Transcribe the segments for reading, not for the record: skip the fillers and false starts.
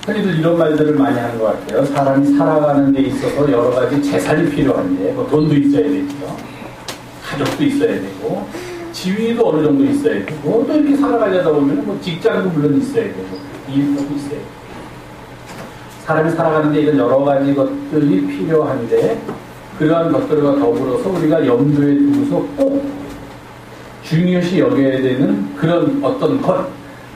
흔히들 이런 말들을 많이 하는 것 같아요. 사람이 살아가는 데 있어서 여러 가지 재산이 필요한데, 뭐 돈도 있어야 되죠. 가족도 있어야 되고, 지위도 어느 정도 있어야 되고, 또 이렇게 살아가려다 보면 뭐 직장도 물론 있어야 되고, 일도 있어야 되고. 사람이 살아가는데 이런 여러 가지 것들이 필요한데, 그러한 것들과 더불어서 우리가 염두에 두고서 꼭 중요시 여겨야 되는 그런 어떤 것,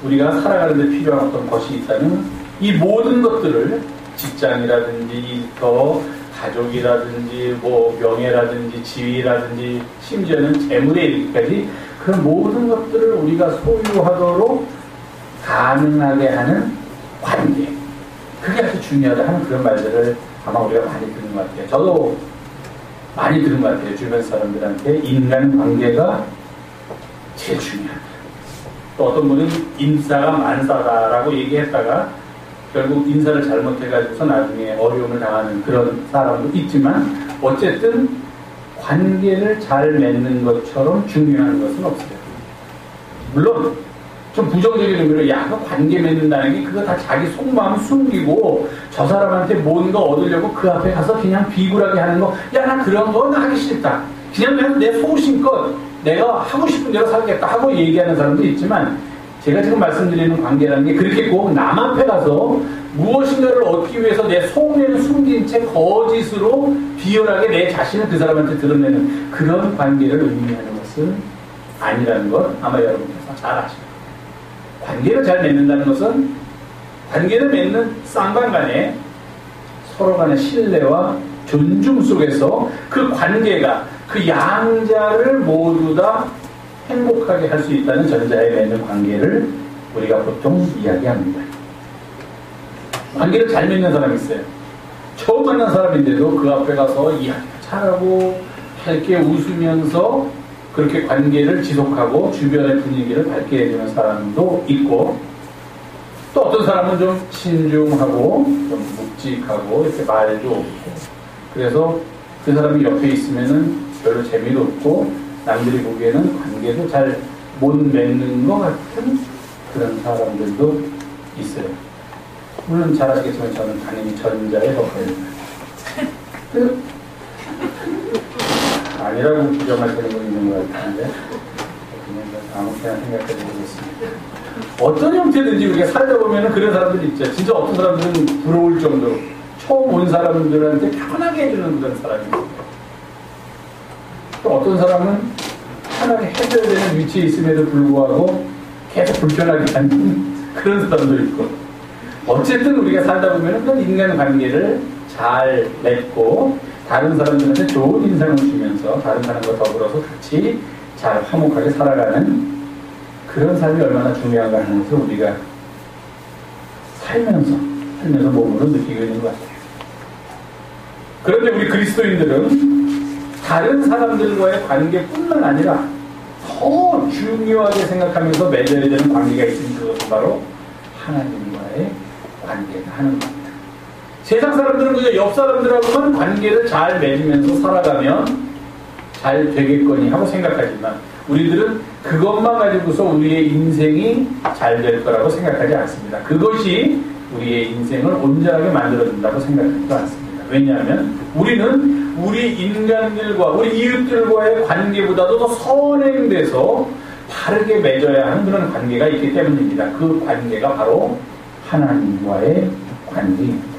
우리가 살아가는 데 필요한 어떤 것이 있다는 이 모든 것들을 직장이라든지 더 가족이라든지 뭐 명예라든지 지위라든지 심지어는 재물에 이르기까지 그런 모든 것들을 우리가 소유하도록 가능하게 하는 관계, 그게 아주 중요하다 하는 그런 말들을 아마 우리가 많이 듣는 것 같아요. 저도 많이 들은 것 같아요. 주변 사람들한테 인간 관계가 제일 중요하다. 또 어떤 분은 인사가 만사다라고 얘기했다가 결국 인사를 잘못해가지고서 나중에 어려움을 당하는 그런 사람도 있지만, 어쨌든 관계를 잘 맺는 것처럼 중요한 것은 없어요. 물론 좀 부정적인 의미로 야, 그 관계 맺는다는 게 그거 다 자기 속마음 숨기고 저 사람한테 뭔가 얻으려고 그 앞에 가서 그냥 비굴하게 하는 거, 야, 나 그런 거 나 하기 싫다, 그냥 내 소신껏 내가 하고 싶은 대로 살겠다 하고 얘기하는 사람도 있지만, 제가 지금 말씀드리는 관계라는 게 그렇게 꼭 남 앞에 가서 무엇인가를 얻기 위해서 내 속내를 숨긴 채 거짓으로 비열하게 내 자신을 그 사람한테 드러내는 그런 관계를 의미하는 것은 아니라는 것 아마 여러분께서 잘 아실 거예요. 관계를 잘 맺는다는 것은 관계를 맺는 쌍방간에 서로 간의 신뢰와 존중 속에서 그 관계가 그 양자를 모두 다 행복하게 할 수 있다는 전자에 맺는 관계를 우리가 보통 이야기합니다. 관계를 잘 맺는 사람이 있어요. 처음 만난 사람인데도 그 앞에 가서 이야기를 잘하고 밝게 웃으면서 그렇게 관계를 지속하고 주변의 분위기를 밝게 해주는 사람도 있고, 또 어떤 사람은 좀 신중하고 좀 묵직하고 이렇게 말도 없고, 그래서 그 사람이 옆에 있으면은 별로 재미도 없고 남들이 보기에는 관계도 잘 못 맺는 것 같은 그런 사람들도 있어요. 물론 잘 아시겠지만 저는 당연히 전자에 속합니다. 아니라고 부정하시는 분이 있는 것 같은데 그냥 아무렇게나 생각해 보겠습니다. 어떤 형태든지 우리가 살다 보면 그런 사람들이 있죠. 진짜 어떤 사람들은 부러울 정도로 처음 온 사람들한테 편하게 해주는 그런 사람이 있어요. 또 어떤 사람은 편하게 해줘야 되는 위치에 있음에도 불구하고 계속 불편하게 하는 그런 사람도 있고, 어쨌든 우리가 살다 보면 그런 인간관계를 잘 맺고 다른 사람들한테 좋은 인상을 주면서 다른 사람과 더불어서 같이 잘 화목하게 살아가는 그런 삶이 얼마나 중요한가 하는 것을 우리가 살면서 몸으로 느끼게 되는 것 같아요. 그런데 우리 그리스도인들은 다른 사람들과의 관계뿐만 아니라 더 중요하게 생각하면서 맺어야 되는 관계가 있으니 그것은 바로 하나님과의 관계가 하는 겁니다. 세상 사람들은 그냥 옆 사람들하고만 관계를 잘 맺으면서 살아가면 잘 되겠거니 하고 생각하지만, 우리들은 그것만 가지고서 우리의 인생이 잘 될 거라고 생각하지 않습니다. 그것이 우리의 인생을 온전하게 만들어준다고 생각하지도 않습니다. 왜냐하면 우리는 우리 인간들과 우리 이웃들과의 관계보다도 더 선행돼서 바르게 맺어야 하는 그런 관계가 있기 때문입니다. 그 관계가 바로 하나님과의 관계입니다.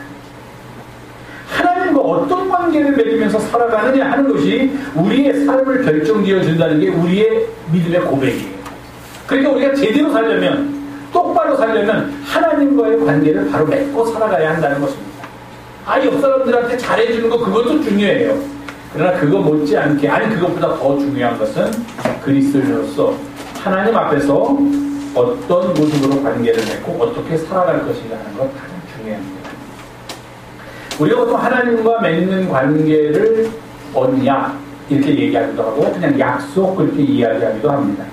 하나님과 어떤 관계를 맺으면서 살아가느냐 하는 것이 우리의 삶을 결정지어 준다는 게 우리의 믿음의 고백이에요. 그러니까 우리가 제대로 살려면, 똑바로 살려면 하나님과의 관계를 바로 맺고 살아가야 한다는 것입니다. 옆 사람들한테 잘해주는 거 그것도 중요해요. 그러나 그거 못지않게, 그것보다 더 중요한 것은 그리스도인으로서 하나님 앞에서 어떤 모습으로 관계를 맺고 어떻게 살아갈 것인가 하는 것 가장 중요합니다. 우리가 보통 하나님과 맺는 관계를 언약 이렇게 얘기하기도 하고 그냥 약속 그렇게 이야기하기도 합니다.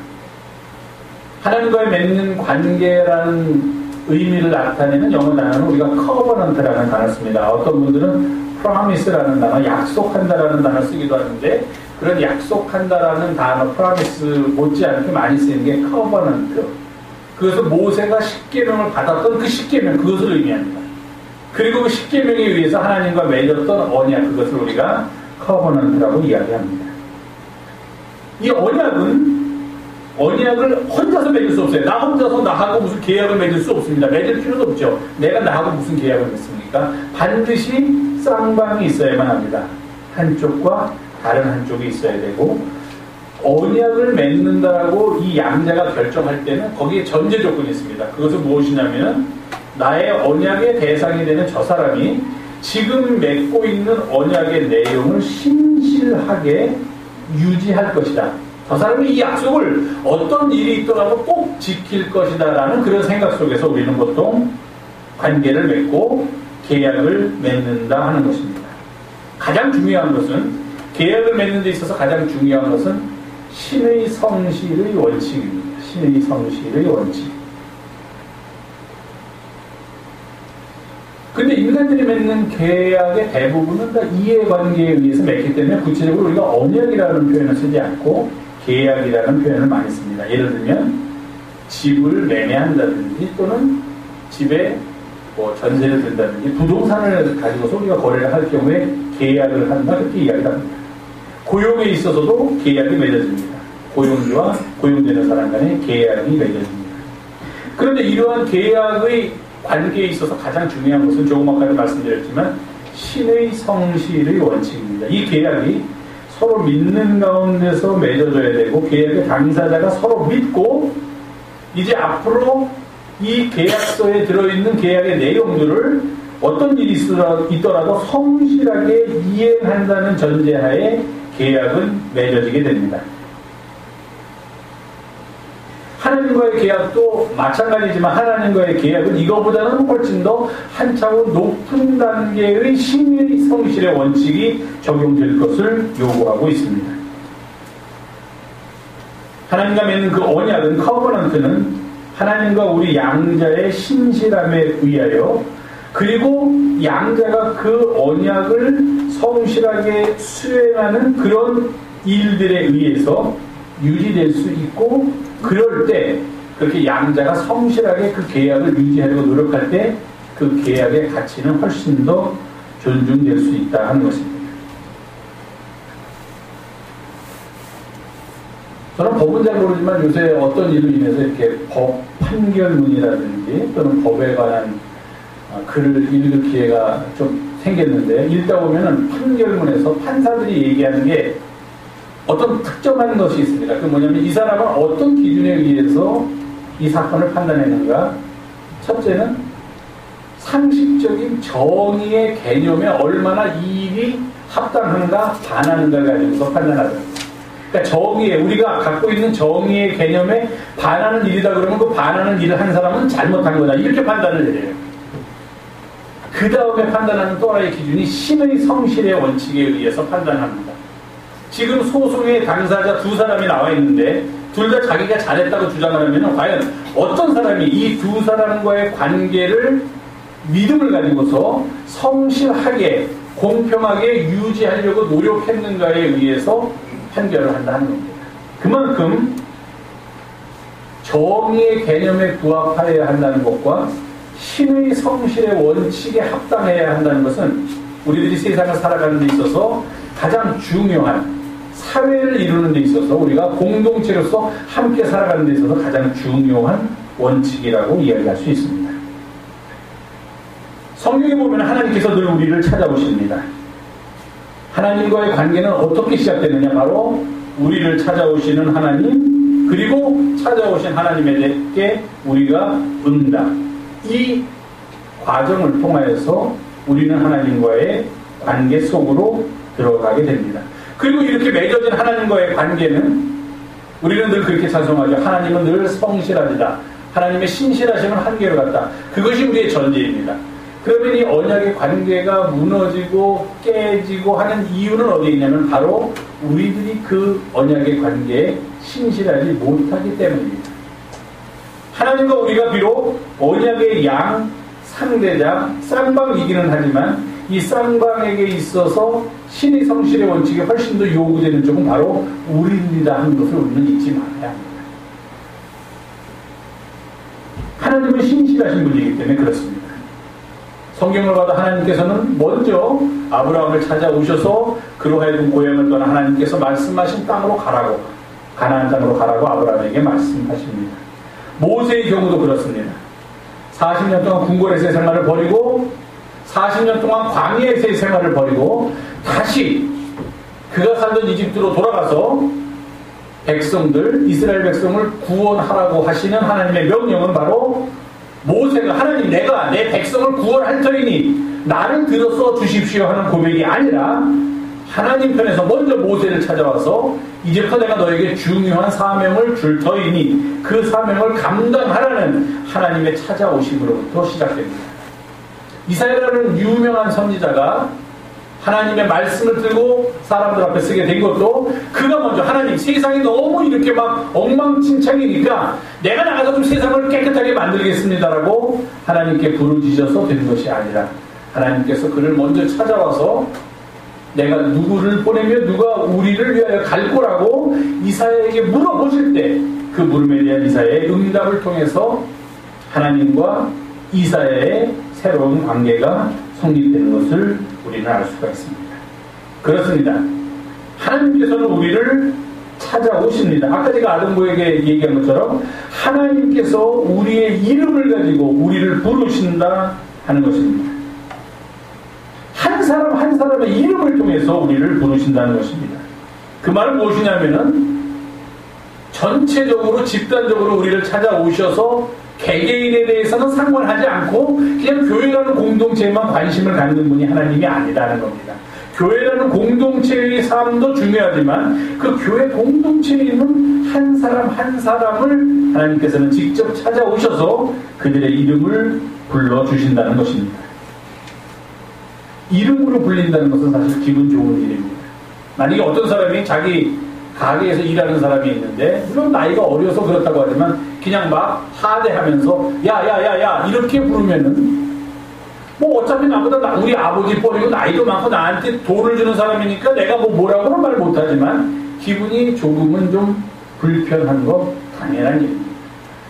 하나님과의 맺는 관계라는 의미를 나타내는 영어 단어는 우리가 covenant라는 단어를 씁니다. 어떤 분들은 promise라는 단어, 약속한다라는 단어를 쓰기도 하는데, 그런 약속한다라는 단어, promise 못지않게 많이 쓰는 게 covenant. 그래서 모세가 십계명을 받았던 그 십계명, 그것을 의미합니다. 그리고 그 십계명에 의해서 하나님과 맺었던 언약, 그것을 우리가 커버넌트라고 이야기합니다. 이 언약을 혼자서 맺을 수 없어요. 나 혼자서 나하고 무슨 계약을 맺을 수 없습니다. 맺을 필요도 없죠. 내가 나하고 무슨 계약을 맺습니까? 반드시 쌍방이 있어야만 합니다. 한쪽과 다른 한쪽이 있어야 되고, 언약을 맺는다라고 이 양자가 결정할 때는 거기에 전제 조건이 있습니다. 그것은 무엇이냐면, 나의 언약의 대상이 되는 저 사람이 지금 맺고 있는 언약의 내용을 신실하게 유지할 것이다. 저 사람이 이 약속을 어떤 일이 있더라도 꼭 지킬 것이다 라는 그런 생각 속에서 우리는 보통 관계를 맺고 계약을 맺는다 하는 것입니다. 가장 중요한 것은, 계약을 맺는 데 있어서 가장 중요한 것은 신의 성실의 원칙입니다. 신의 성실의 원칙. 근데 인간들이 맺는 계약의 대부분은 다 이해관계에 의해서 맺기 때문에 구체적으로 우리가 언약이라는 표현을 쓰지 않고 계약이라는 표현을 많이 씁니다. 예를 들면 집을 매매한다든지 또는 집에 전세를 든다든지 부동산을 가지고서 우리가 거래를 할 경우에 계약을 한다, 그렇게 이야기를 합니다. 고용에 있어서도 계약이 맺어집니다. 고용주와 고용되는 사람 간의 계약이 맺어집니다. 그런데 이러한 계약의 관계에 있어서 가장 중요한 것은 조금 아까도 말씀드렸지만 신의 성실의 원칙입니다. 이 계약이 서로 믿는 가운데서 맺어져야 되고, 계약의 당사자가 서로 믿고 이제 앞으로 이 계약서에 들어있는 계약의 내용들을 어떤 일이 있더라도 성실하게 이행한다는 전제하에 계약은 맺어지게 됩니다. 하나님과의 계약도 마찬가지지만 하나님과의 계약은 이거보다는 훨씬 더 한차원 높은 단계의 신의 성실의 원칙이 적용될 것을 요구하고 있습니다. 하나님과 맺는 그 언약은, 커버넌트는 하나님과 우리 양자의 신실함에 의하여, 그리고 양자가 그 언약을 성실하게 수행하는 그런 일들에 의해서 유지될 수 있고, 그럴 때 그렇게 양자가 성실하게 그 계약을 유지하려고 노력할 때 그 계약의 가치는 훨씬 더 존중될 수 있다 하는 것입니다. 저는 법은 잘 모르지만 요새 어떤 일로 인해서 이렇게 법 판결문이라든지 또는 법에 관한 글을 읽을 기회가 좀 생겼는데, 읽다 보면은 판결문에서 판사들이 얘기하는 게 어떤 특정한 것이 있습니다. 그 뭐냐면 이 사람은 어떤 기준에 의해서 이 사건을 판단했는가. 첫째는 상식적인 정의의 개념에 얼마나 이 일이 합당한가 반하는가 가지고서 판단하더라고요. 그러니까 정의에, 우리가 갖고 있는 정의의 개념에 반하는 일이다 그러면 그 반하는 일을 한 사람은 잘못한 거다, 이렇게 판단을 내려요. 그 다음에 판단하는 또 하나의 기준이 신의 성실의 원칙에 의해서 판단합니다. 지금 소송의 당사자 두 사람이 나와 있는데 둘 다 자기가 잘했다고 주장하면 과연 어떤 사람이 이 두 사람과의 관계를 믿음을 가지고서 성실하게 공평하게 유지하려고 노력했는가에 의해서 판결을 한다는 겁니다. 그만큼 정의의 개념에 부합하여야 한다는 것과 신의 성실의 원칙에 합당해야 한다는 것은 우리들이 세상을 살아가는 데 있어서 가장 중요한, 사회를 이루는 데 있어서 우리가 공동체로서 함께 살아가는 데 있어서 가장 중요한 원칙이라고 이야기할 수 있습니다. 성경에 보면 하나님께서 늘 우리를 찾아오십니다. 하나님과의 관계는 어떻게 시작되느냐, 바로 우리를 찾아오시는 하나님, 그리고 찾아오신 하나님에게 우리가 응답, 이 과정을 통하여서 우리는 하나님과의 관계 속으로 들어가게 됩니다. 그리고 이렇게 맺어진 하나님과의 관계는 우리는 늘 그렇게 찬송하죠. 하나님은 늘 성실하시다. 하나님의 신실하심은 한계로 같다. 그것이 우리의 전제입니다. 그러면 이 언약의 관계가 무너지고 깨지고 하는 이유는 어디에 있냐면 바로 우리들이 그 언약의 관계에 신실하지 못하기 때문입니다. 하나님과 우리가 비록 언약의 양, 상대자, 쌍방이기는 하지만 이 쌍방에게 있어서 신의 성실의 원칙이 훨씬 더 요구되는 쪽은 바로 우리들이다 하는 것을 우리는 잊지 말아야 합니다. 하나님은 신실하신 분이기 때문에 그렇습니다. 성경을 봐도 하나님께서는 먼저 아브라함을 찾아오셔서 그로 하여금 고향을 떠나 하나님께서 말씀하신 땅으로 가라고, 가나안 땅으로 가라고 아브라함에게 말씀하십니다. 모세의 경우도 그렇습니다. 40년 동안 궁궐에서의 생활을 버리고 40년 동안 광야에서의 생활을 버리고 다시 그가 살던 이집트로 돌아가서 백성들, 이스라엘 백성을 구원하라고 하시는 하나님의 명령은 바로 모세가 하나님 내가 내 백성을 구원할 터이니 나를 들어서 주십시오 하는 고백이 아니라 하나님 편에서 먼저 모세를 찾아와서 이제부터 내가 너에게 중요한 사명을 줄 터이니 그 사명을 감당하라는 하나님의 찾아오심으로부터 시작됩니다. 이사야라는 유명한 선지자가 하나님의 말씀을 들고 사람들 앞에 쓰게 된 것도 그가 먼저 하나님 세상이 너무 이렇게 막 엉망진창이니까 내가 나가서 좀 세상을 깨끗하게 만들겠습니다라고 하나님께 부르짖어서 된 것이 아니라 하나님께서 그를 먼저 찾아와서 내가 누구를 보내며 누가 우리를 위하여 갈 거라고 이사야에게 물어보실 때 그 물음에 대한 이사야의 응답을 통해서 하나님과 이사야의 새로운 관계가 성립되는 것을 우리는 알 수가 있습니다. 그렇습니다. 하나님께서는 우리를 찾아오십니다. 아까 제가 아동부에게 얘기한 것처럼 하나님께서 우리의 이름을 가지고 우리를 부르신다 하는 것입니다. 한 사람 한 사람의 이름을 통해서 우리를 부르신다는 것입니다. 그 말은 무엇이냐면은 전체적으로 집단적으로 우리를 찾아오셔서 개개인에 대해서는 상관하지 않고 그냥 교회라는 공동체에만 관심을 갖는 분이 하나님이 아니라는 겁니다. 교회라는 공동체의 삶도 중요하지만 그 교회 공동체에 있는 한 사람 한 사람을 하나님께서는 직접 찾아오셔서 그들의 이름을 불러주신다는 것입니다. 이름으로 불린다는 것은 사실 기분 좋은 일입니다. 만약에 어떤 사람이 자기 가게에서 일하는 사람이 있는데 물론 나이가 어려서 그렇다고 하지만 그냥 막 하대하면서 야야야야 이렇게 부르면은 뭐 어차피 나보다 우리 아버지 뻘이고 나이도 많고 나한테 돈을 주는 사람이니까 내가 뭐라고는 말 못하지만 기분이 조금은 좀 불편한 거 당연한 일입니다.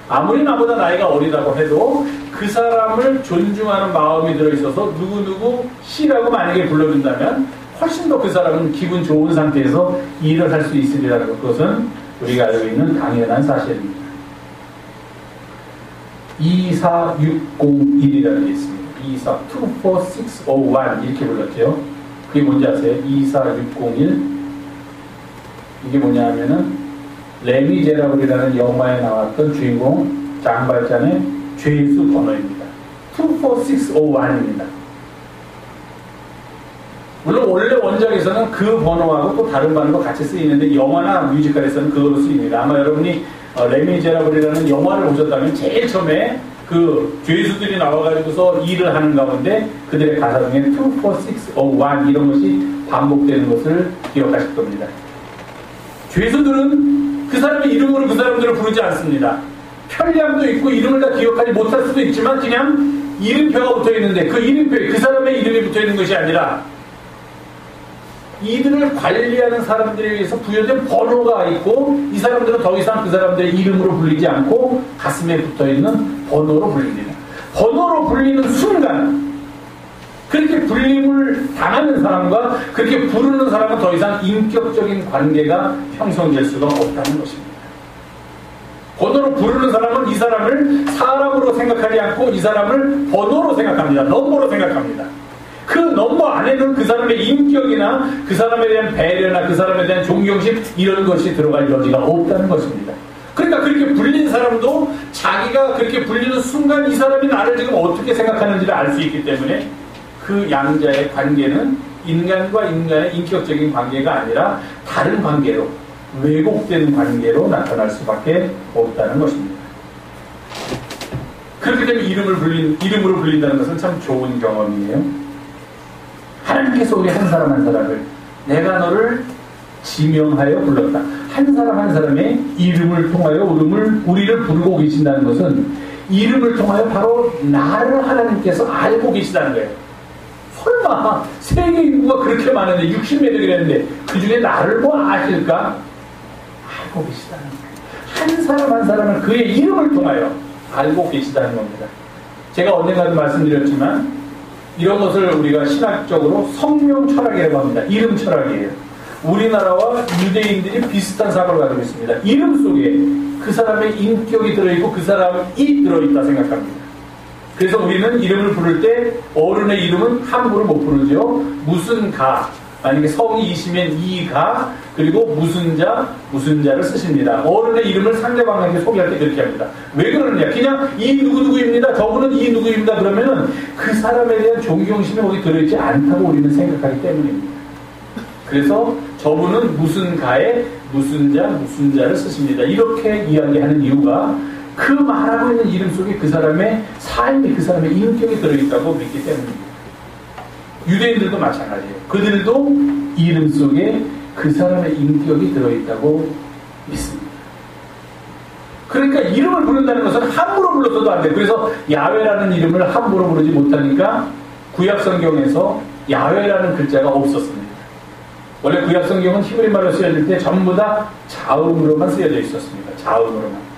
아무리 나보다 나이가 어리다고 해도 그 사람을 존중하는 마음이 들어있어서 누구누구 씨라고 만약에 불러준다면 훨씬 더 그 사람은 기분 좋은 상태에서 일을 할 수 있으리라는 것은 우리가 알고 있는 당연한 사실입니다. 24601이라는 게 있습니다. 24601 이렇게 불렀죠. 그게 뭔지 아세요? 24601 이게 뭐냐 하면은 레미제라블이라는 영화에 나왔던 주인공 장발잔의 죄수 번호입니다. 24601입니다. 물론 원래 원작에서는 그 번호하고 또 다른 번호가 같이 쓰이는데 영화나 뮤지컬에서는 그걸로 쓰입니다. 아마 여러분이 레미제라블이라는 영화를 보셨다면 제일 처음에 그 죄수들이 나와가지고서 일을 하는 가운데 그들의 가사 중에 24601 이런 것이 반복되는 것을 기억하실 겁니다. 죄수들은 그 사람의 이름으로 그 사람들을 부르지 않습니다. 편리함도 있고 이름을 다 기억하지 못할 수도 있지만 그냥 이름표가 붙어있는데 그 이름표에 그 사람의 이름이 붙어있는 것이 아니라 이들을 관리하는 사람들에 의해서 부여된 번호가 있고 이 사람들은 더 이상 그 사람들의 이름으로 불리지 않고 가슴에 붙어있는 번호로 불립니다. 번호로 불리는 순간 그렇게 불림을 당하는 사람과 그렇게 부르는 사람은 더 이상 인격적인 관계가 형성될 수가 없다는 것입니다. 번호로 부르는 사람은 이 사람을 사람으로 생각하지 않고 이 사람을 번호로 생각합니다. 넘버로 생각합니다. 그 넘버 안에는 그 사람의 인격이나 그 사람에 대한 배려나 그 사람에 대한 존경심 이런 것이 들어갈 여지가 없다는 것입니다. 그러니까 그렇게 불린 사람도 자기가 그렇게 불리는 순간 이 사람이 나를 지금 어떻게 생각하는지를 알 수 있기 때문에 그 양자의 관계는 인간과 인간의 인격적인 관계가 아니라 다른 관계로 왜곡된 관계로 나타날 수밖에 없다는 것입니다. 그렇기 때문에 이름으로 불린다는 것은 참 좋은 경험이에요. 하나님께서 우리 한 사람 한 사람을 내가 너를 지명하여 불렀다. 한 사람 한 사람의 이름을 통하여 우리를 부르고 계신다는 것은 이름을 통하여 바로 나를 하나님께서 알고 계시다는 거예요. 설마 세계 인구가 그렇게 많은데 60몇 억이라는데 그 중에 나를 뭐 아실까? 알고 계시다는 거예요. 한 사람 한 사람을 그의 이름을 통하여 알고 계시다는 겁니다. 제가 언젠가도 말씀드렸지만 이런 것을 우리가 신학적으로 성령 철학이라고 합니다. 이름 철학이에요. 우리나라와 유대인들이 비슷한 사고를 가지고 있습니다. 이름 속에 그 사람의 인격이 들어있고 그 사람이 들어있다 생각합니다. 그래서 우리는 이름을 부를 때 어른의 이름은 함부로 못 부르죠. 무슨 가, 만약에 성이 이시면 이가, 그리고 무슨 자를 쓰십니다. 어른의 이름을 상대방에게 소개할 때 그렇게 합니다. 왜 그러느냐? 그냥 이 누구누구입니다. 저분은 이 누구입니다. 그러면은 그 사람에 대한 존경심이 거기 들어있지 않다고 우리는 생각하기 때문입니다. 그래서 저분은 무슨 가에 무슨 자를 쓰십니다. 이렇게 이야기하는 이유가 그 말하고 있는 이름 속에 그 사람의 삶이, 그 사람의 인격이 들어있다고 믿기 때문입니다. 유대인들도 마찬가지예요. 그들도 이름 속에 그 사람의 인격이 들어있다고 믿습니다. 그러니까 이름을 부른다는 것은 함부로 불러서도 안 돼요. 그래서 야훼라는 이름을 함부로 부르지 못하니까 구약성경에서 야훼라는 글자가 없었습니다. 원래 구약성경은 히브리 말로 쓰여질 때 전부 다 자음으로만 쓰여져 있었습니다. 자음으로만.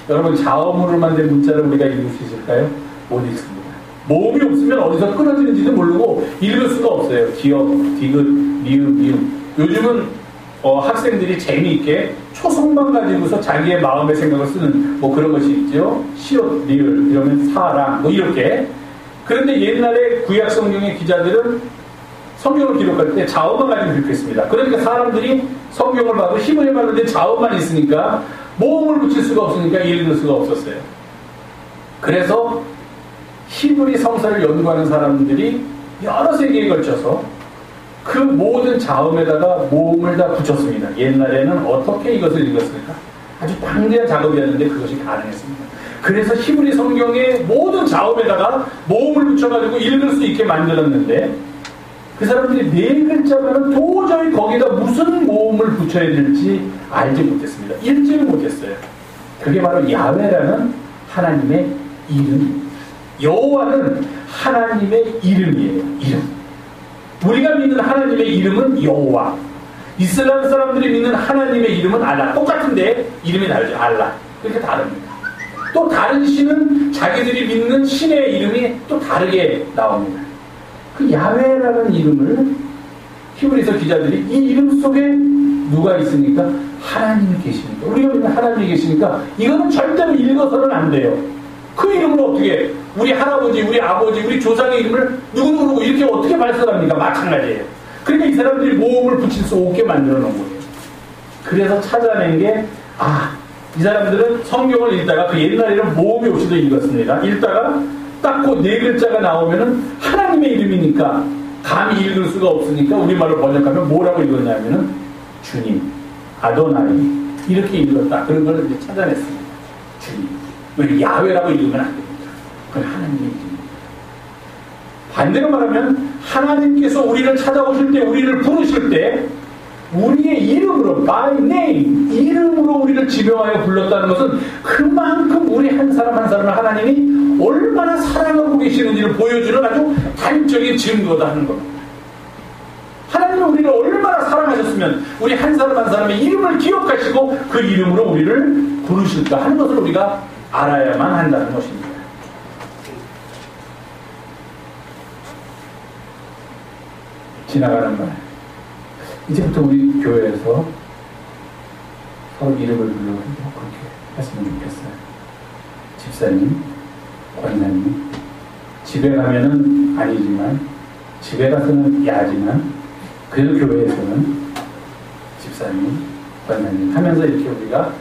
여러분, 자음으로만 된 문자를 우리가 읽을 수 있을까요? 못 읽습니다. 모음이 없으면 어디서 끊어지는지도 모르고 읽을 수가 없어요. 기역, 디귿, 미음, 미음. 요즘은 학생들이 재미있게 초성만 가지고서 자기의 마음의 생각을 쓰는 뭐 그런 것이 있죠. 시옷, 리을 이러면 사랑 뭐 이렇게. 그런데 옛날에 구약성경의 기자들은 성경을 기록할 때 자음만 가지고 기록했습니다. 그러니까 사람들이 성경을 봐도 히브리 말로 된 자음만 있으니까 모음을 붙일 수가 없으니까 읽을 수가 없었어요. 그래서 히브리 성사를 연구하는 사람들이 여러 세기에 걸쳐서 그 모든 자음에다가 모음을 다 붙였습니다. 옛날에는 어떻게 이것을 읽었을까? 아주 방대한 작업이었는데 그것이 가능했습니다. 그래서 히브리 성경의 모든 자음에다가 모음을 붙여가지고 읽을 수 있게 만들었는데 그 사람들이 네 글자면은 도저히 거기다 무슨 모음을 붙여야 될지 알지 못했습니다. 읽지를 못했어요. 그게 바로 야훼라는 하나님의 이름입니다. 여호와는 하나님의 이름이에요. 이름. 우리가 믿는 하나님의 이름은 여호와. 이슬람 사람들이 믿는 하나님의 이름은 알라. 똑같은데 이름이 다르죠. 알라. 그렇게 다릅니다. 또 다른 신은 자기들이 믿는 신의 이름이 또 다르게 나옵니다. 그 야훼라는 이름을 히브리서 기자들이 이 이름 속에 누가 있으니까 하나님이 계시니까, 우리가 믿는 하나님이 계시니까 이거는 절대로 읽어서는 안 돼요. 그 이름을 어떻게 우리 할아버지, 우리 아버지, 우리 조상의 이름을 누구누구 이렇게 어떻게 발설합니까? 마찬가지예요. 그러니까 이 사람들이 모음을 붙일 수 없게 만들어 놓은 거예요. 그래서 찾아낸 게 이 사람들은 성경을 읽다가 그 옛날에는 모음이 없이도 읽었습니다. 읽다가 딱 그 네 글자가 나오면은 하나님의 이름이니까 감히 읽을 수가 없으니까 우리말로 번역하면 뭐라고 읽었냐면은 주님, 아도나이 이렇게 읽었다. 그런 걸 이제 찾아냈습니다. 주님. 왜 야훼라고 읽으면 안 됩니다. 그건 하나님의 이름입니다. 반대로 말하면 하나님께서 우리를 찾아오실 때, 우리를 부르실 때 우리의 이름으로, by name, 이름으로 우리를 지명하여 불렀다는 것은 그만큼 우리 한 사람 한 사람을 하나님이 얼마나 사랑하고 계시는지를 보여주는 아주 단적인 증거다 하는 겁니다. 하나님은 우리를 얼마나 사랑하셨으면 우리 한 사람 한 사람의 이름을 기억하시고 그 이름으로 우리를 부르실까 하는 것을 우리가 알아야만 한다는 것입니다. 지나가는 말. 이제부터 우리 교회에서 서로 이름을 불러가지고 그렇게 했으면 좋겠어요. 집사님, 권사님. 집에 가면은 아니지만, 집에 가서는 야지만, 그래도 교회에서는 집사님, 권사님 하면서 이렇게 우리가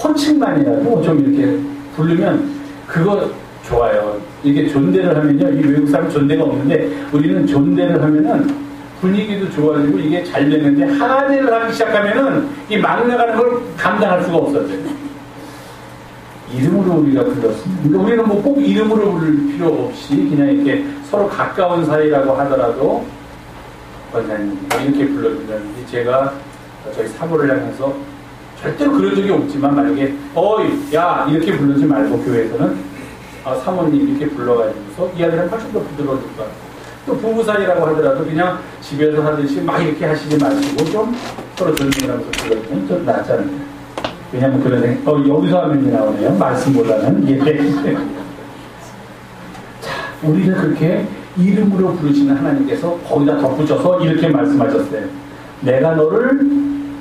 호칭만이라도 좀 이렇게 부르면 그거 좋아요. 이게 존대를 하면요, 이 외국 사람 존대가 없는데 우리는 존대를 하면은 분위기도 좋아지고 이게 잘 되는데 하대를 하기 시작하면은 이 막 나가는 걸 감당할 수가 없었어요. 이름으로 우리가 불렀습니다. 그러니까 우리는 뭐 꼭 이름으로 부를 필요 없이 그냥 이렇게 서로 가까운 사이라고 하더라도 권사님 이렇게 불러준다는데 제가 저희 사모를 향해서 절대로 그런 적이 없지만 만약에 어이 야 이렇게 부르지 말고 교회에서는 사모님 이렇게 불러가지고서 이 아들은 훨씬 더 부드러워질 것 같고 또 부부 사이라고 하더라도 그냥 집에서 하듯이 막 이렇게 하시지 마시고 좀 서로 존중을 하면서 불러주면 좀 낫잖아요. 왜냐하면 그런 생각, 여기서 화면이 나오네요. 말씀보다는. 예. 자, 우리는 그렇게 이름으로 부르시는 하나님께서 거기다 덧붙여서 이렇게 말씀하셨어요. 내가 너를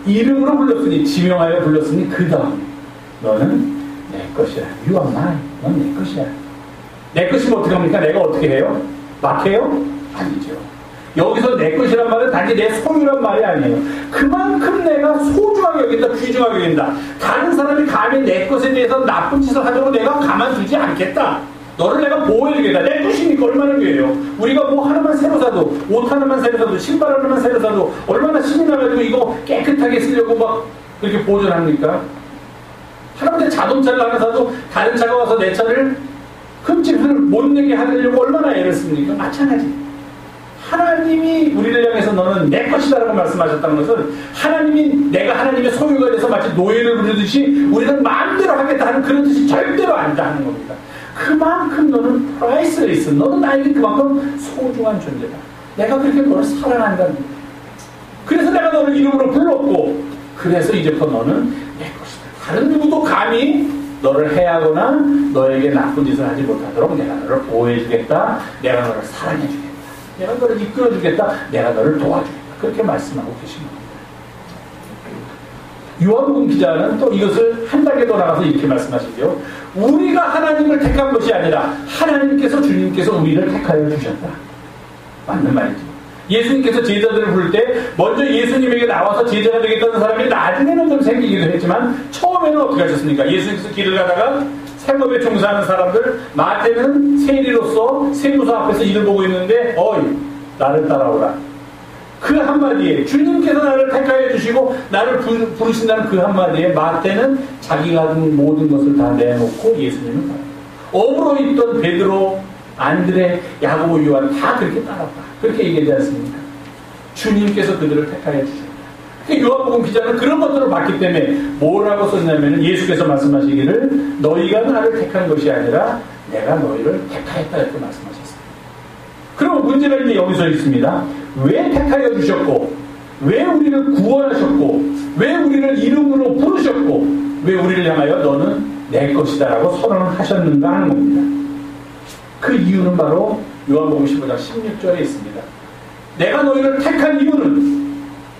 이름으로 불렀으니, 지명하여 불렀으니 그 다음에 너는 내 것이야. You are mine. 넌 내 것이야. 내 것이면 어떻게 합니까? 내가 어떻게 해요? 막해요? 아니죠. 여기서 내 것이란 말은 단지 내 소유란 말이 아니에요. 그만큼 내가 소중하게 여긴다, 귀중하게 여긴다. 다른 사람이 감히 내 것에 대해서 나쁜 짓을 하려고 내가 가만두지 않겠다. 너를 내가 보호해주겠다. 내 것이니까 얼마나 귀해요. 우리가 뭐 하나만 새로 사도, 옷 하나만 새로 사도, 신발 하나만 새로 사도 얼마나 신이 나가지고 이거 깨끗하게 쓰려고 막 그렇게 보존합니까? 하나님의 자동차를 하나 사도 다른 차가 와서 내 차를 흠집을 못 내게 하려고 얼마나 애를 씁니까? 마찬가지. 하나님이 우리를 향해서 너는 내 것이다라고 말씀하셨다는 것은 하나님이 내가 하나님의 소유가 돼서 마치 노예를 부르듯이 우리는 마음대로 하겠다 하는 그런 뜻이 절대로 아니다 하는 겁니다. 그만큼 너는 프라이스레스, 너는 나에게 그만큼 소중한 존재다. 내가 그렇게 너를 사랑한다는 거야. 그래서 내가 너를 이름으로 불렀고, 그래서 이제부터 너는 내 것이다. 다른 누구도 감히 너를 해하거나 너에게 나쁜 짓을 하지 못하도록 내가 너를 보호해주겠다. 내가 너를 사랑해주겠다. 내가 너를 이끌어주겠다. 내가 너를 도와주겠다. 그렇게 말씀하고 계신 겁니다. 요한복음 기자는 또 이것을 한 단계 더 나가서 이렇게 말씀하시죠. 우리가 하나님을 택한 것이 아니라 하나님께서, 주님께서 우리를 택하여 주셨다. 맞는 말이죠. 예수님께서 제자들을 부를 때 먼저 예수님에게 나와서 제자가 되겠다는 사람이 나중에는 좀 생기기도 했지만 처음에는 어떻게 하셨습니까? 예수님께서 길을 가다가 생업에 종사하는 사람들, 마태는 세리로서 세무서 앞에서 일을 보고 있는데 어이 나를 따라오라. 그 한마디에 주님께서 나를 택하여 주시고 나를 부르신다는 그 한마디에 마태는 자기가 가진 모든 것을 다 내놓고 예수님을 따라. 어부로 있던 베드로, 안드레, 야고보, 요한 다 그렇게 따랐다. 그렇게 얘기하지 않습니까? 주님께서 그들을 택하여 주셨다. 요한복음 기자는 그런 것들을 봤기 때문에 뭐라고 썼냐면 예수께서 말씀하시기를 너희가 나를 택한 것이 아니라 내가 너희를 택하였다 이렇게 말씀하셨습니다. 그럼 문제가 이제 여기서 있습니다. 왜 택하여 주셨고, 왜 우리를 구원하셨고, 왜 우리를 이름으로 부르셨고, 왜 우리를 향하여 너는 내 것이다 라고 선언을 하셨는가 하는 겁니다. 그 이유는 바로 요한복음 15장 16절에 있습니다. 내가 너희를 택한 이유는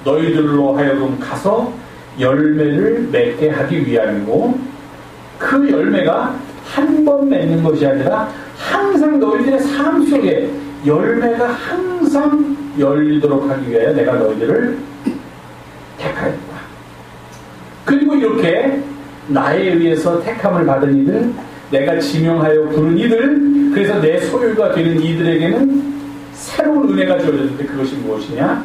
너희들로 하여금 가서 열매를 맺게 하기 위함이고, 그 열매가 한 번 맺는 것이 아니라 항상 너희들의 삶 속에 열매가 항상 열리도록 하기 위하여 내가 너희들을 택하였다. 그리고 이렇게 나에 의해서 택함을 받은 이들, 내가 지명하여 부른 이들, 그래서 내 소유가 되는 이들에게는 새로운 은혜가 주어졌는데 그것이 무엇이냐?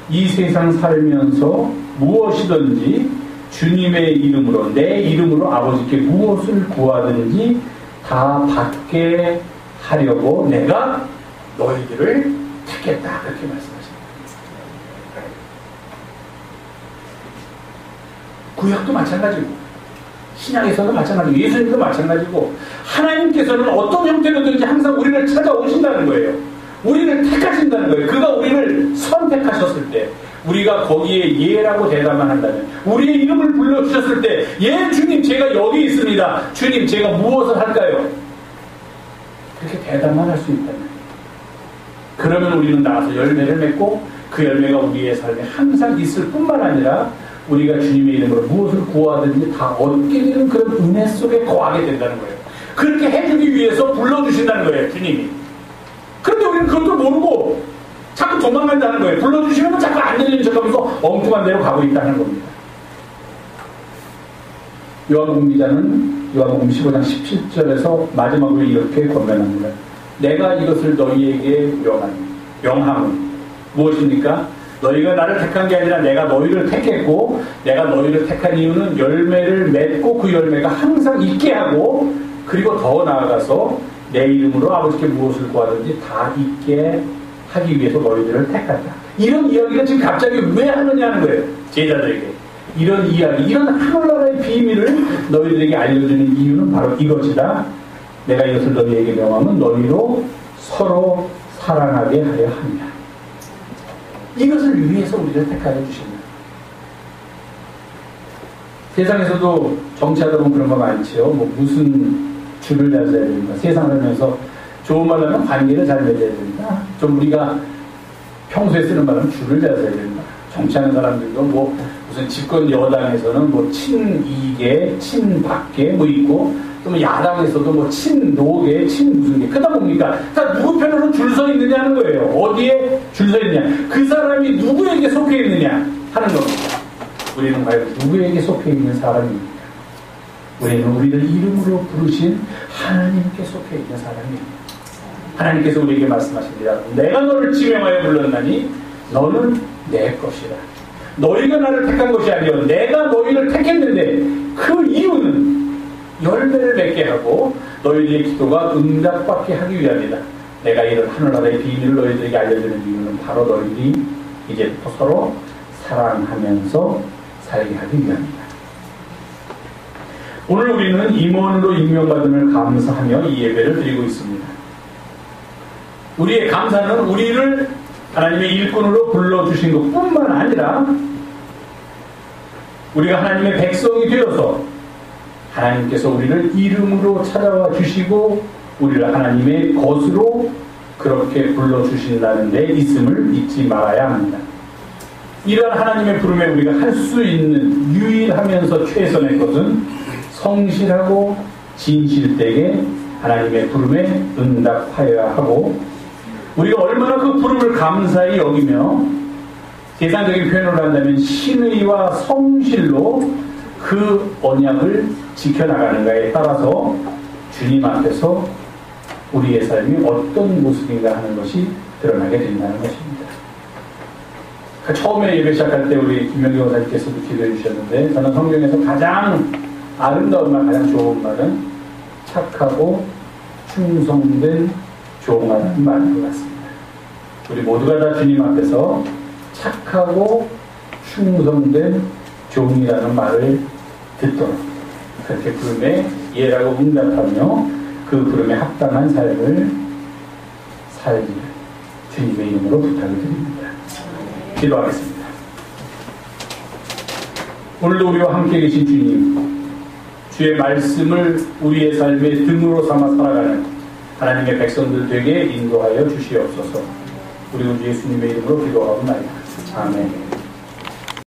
이 세상 살면서 무엇이든지 주님의 이름으로, 내 이름으로 아버지께 무엇을 구하든지 다 받게 하려고 내가 너희들을 택했다. 그렇게 말씀하십니다. 구약도 마찬가지고 신약에서도 마찬가지고 예수님도 마찬가지고 하나님께서는 어떤 형태로든지 항상 우리를 찾아오신다는 거예요. 우리를 택하신다는 거예요. 그가 우리를 선택하셨을 때 우리가 거기에 예라고 대답만 한다면, 우리의 이름을 불러주셨을 때 예 주님 제가 여기 있습니다. 주님 제가 무엇을 할까요? 그렇게 대답만 할 수 있다면, 그러면 우리는 나가서 열매를 맺고 그 열매가 우리의 삶에 항상 있을 뿐만 아니라 우리가 주님의 이름으로 무엇을 구하든지 다 얻게 되는 그런 은혜 속에 거하게 된다는 거예요. 그렇게 해주기 위해서 불러주신다는 거예요, 주님이. 그런데 우리는 그것도 모르고 자꾸 도망간다는 거예요. 불러주시면 자꾸 안 들리는 척하면서 엉뚱한 데로 가고 있다는 겁니다. 요한복음 기자는 요한복음 15장 17절에서 마지막으로 이렇게 권면합니다. 내가 이것을 너희에게 명함은 무엇입니까? 너희가 나를 택한 게 아니라 내가 너희를 택했고, 내가 너희를 택한 이유는 열매를 맺고 그 열매가 항상 있게 하고, 그리고 더 나아가서 내 이름으로 아버지께 무엇을 구하든지 다 있게 하기 위해서 너희들을 택한다. 이런 이야기를 지금 갑자기 왜 하느냐 하는 거예요. 제자들에게. 이런 이야기, 이런 하늘나라의 비밀을 너희들에게 알려주는 이유는 바로 이것이다. 내가 이것을 너희에게 명하면 너희로 서로 사랑하게 하려 합니다. 이것을 위해서 우리를 택하여 주십니다. 세상에서도 정치하다 보면 그런 거 많지요. 뭐 무슨 줄을 다져야 됩니까? 세상 살면서 좋은 말로 하면 관계를 잘 맺어야 된다. 좀 우리가 평소에 쓰는 말은 줄을 잘 서야 된다. 정치하는 사람들도 뭐 무슨 집권 여당에서는 뭐 친이계, 친박계 뭐 있고 또 뭐 야당에서도 뭐 친노계, 친무슨 계. 그러다 보니까 다 누구 편으로 줄 서 있느냐는 거예요. 어디에 줄 서 있느냐. 그 사람이 누구에게 속해 있느냐 하는 겁니다. 우리는 과연 누구에게 속해 있는 사람입니까? 우리는 우리를 이름으로 부르신 하나님께 속해 있는 사람입니다. 하나님께서 우리에게 말씀하십니다. 내가 너를 지명하여 불렀나니 너는 내 것이다. 너희가 나를 택한 것이 아니요 내가 너희를 택했는데 그 이유는 열매를 맺게 하고 너희들의 기도가 응답받게 하기 위함이다. 내가 이런 하늘나라의 비밀을 너희들에게 알려주는 이유는 바로 너희들이 이제부터 서로 사랑하면서 살게 하기 위함이다. 오늘 우리는 임원으로 임명받음을 감사하며 이 예배를 드리고 있습니다. 우리의 감사는 우리를 하나님의 일꾼으로 불러주신 것뿐만 아니라 우리가 하나님의 백성이 되어서 하나님께서 우리를 이름으로 찾아와 주시고 우리를 하나님의 것으로 그렇게 불러주신다는 데 있음을 잊지 말아야 합니다. 이러한 하나님의 부름에 우리가 할 수 있는 유일하면서 최선의 것은 성실하고 진실되게 하나님의 부름에 응답하여야 하고 우리가 얼마나 그 부름을 감사히 여기며 세상적인 표현을 한다면 신의와 성실로 그 언약을 지켜나가는가에 따라서 주님 앞에서 우리의 삶이 어떤 모습인가 하는 것이 드러나게 된다는 것입니다. 처음에 예배 시작할 때 우리 김명기 원사님께서도 기도해 주셨는데 저는 성경에서 가장 아름다운 말, 가장 좋은 말은 착하고 충성된 종하는 말인 것 같습니다. 우리 모두가 다 주님 앞에서 착하고 충성된 종이라는 말을 듣도록 그렇게 부름에 예라고 응답하며 그 부름에 합당한 삶을 살기를 주님의 이름으로 부탁을 드립니다. 기도하겠습니다. 오늘도 우리와 함께 계신 주님, 주의 말씀을 우리의 삶의 등으로 삼아 살아가는 하나님의 백성들 되게 인도하여 주시옵소서. 우리 주 예수님의 이름으로 기도하옵나이다. 아멘.